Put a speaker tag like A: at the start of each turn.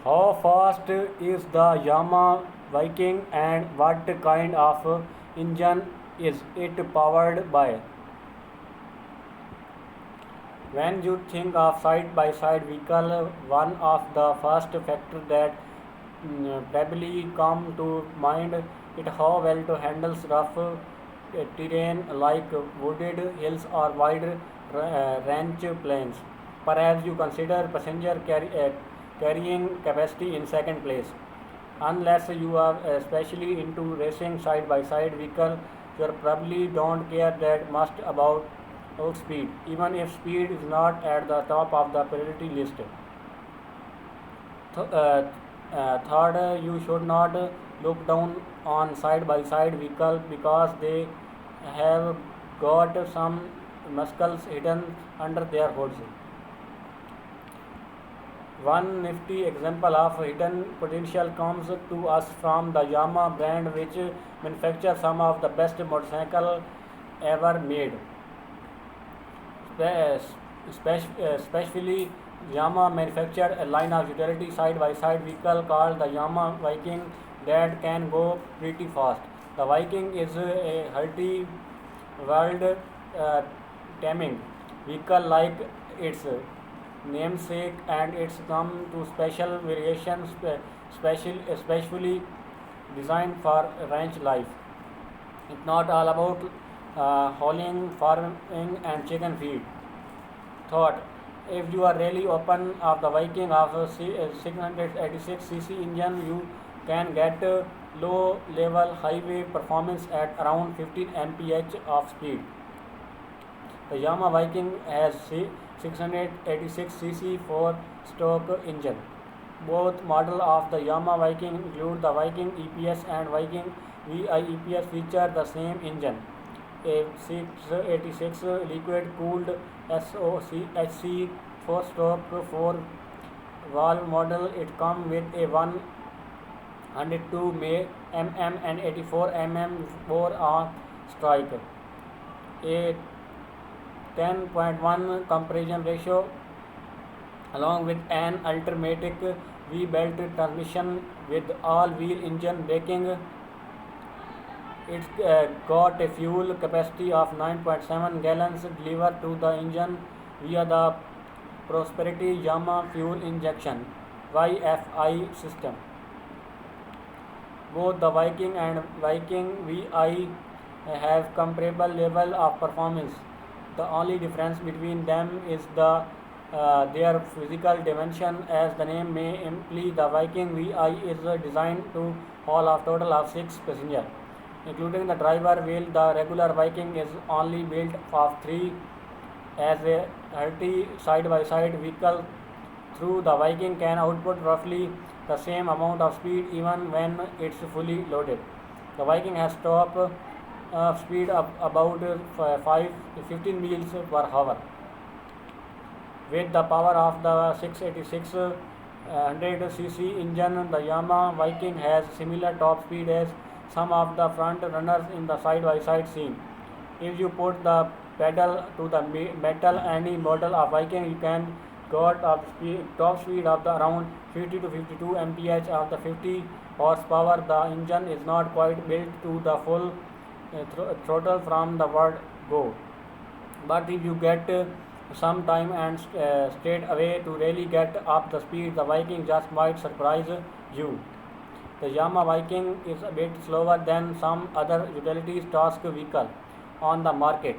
A: How fast is the Yamaha Viking and what kind of engine is it powered by? When you think of side by side vehicle, one of the first factors that probably come to mind is how well to handles rough terrain like wooded hills or wide ranch plains. Perhaps you consider carrying capacity in second place. Unless you are especially into racing side by side vehicle, you probably don't care that much about speed, even if speed is not at the top of the priority list. Third, you should not look down on side by side vehicle because they have got some muscles hidden under their hoods. One nifty example of hidden potential comes to us from the Yamaha brand, which manufactures some of the best motorcycles ever made. Especially, Yamaha manufactured a line of utility side-by-side vehicle called the Yamaha Viking that can go pretty fast. The Viking is a hearty, world-taming vehicle like its namesake, and it's come to special variations, especially designed for ranch life. It's not all about hauling, farming, and chicken feed. Thought, if you are really open of the Viking of a 686cc engine, you can get low level highway performance at around 15 mph of speed. The Yamaha Viking has 686cc 4-stroke engine. Both models of the Yamaha Viking include the Viking EPS and Viking VI EPS feature the same engine. A 686 liquid cooled SOHC 4-stroke 4-valve model. It comes with a 102 mm and 84 mm bore strike, a 10.1 compression ratio, along with an automatic V-belt transmission with all-wheel engine braking. It's got a fuel capacity of 9.7 gallons delivered to the engine via the Prosperity Yamaha fuel injection (YFI) system. Both the Viking and Viking VI have comparable level of performance. The only difference between them is their physical dimension. As the name may imply, the Viking VI is designed to haul a total of 6 passengers, including the driver, while the regular Viking is only built of 3. As a hearty side-by-side vehicle, through the Viking can output roughly the same amount of speed even when it's fully loaded. The Viking has top speed of about 15 miles per hour. With the power of the 686 100cc engine, the Yamaha Viking has similar top speed as some of the front runners in the side-by-side scene. If you put the pedal to the metal any model of Viking, you can got top speed of the around 50 to 52 mph of the 50 horsepower. The engine is not quite built to the full throttle from the word go, but if you get some time and straight away to really get up the speed, the Viking just might surprise you. The Yamaha Viking is a bit slower than some other utilities task vehicle on the market,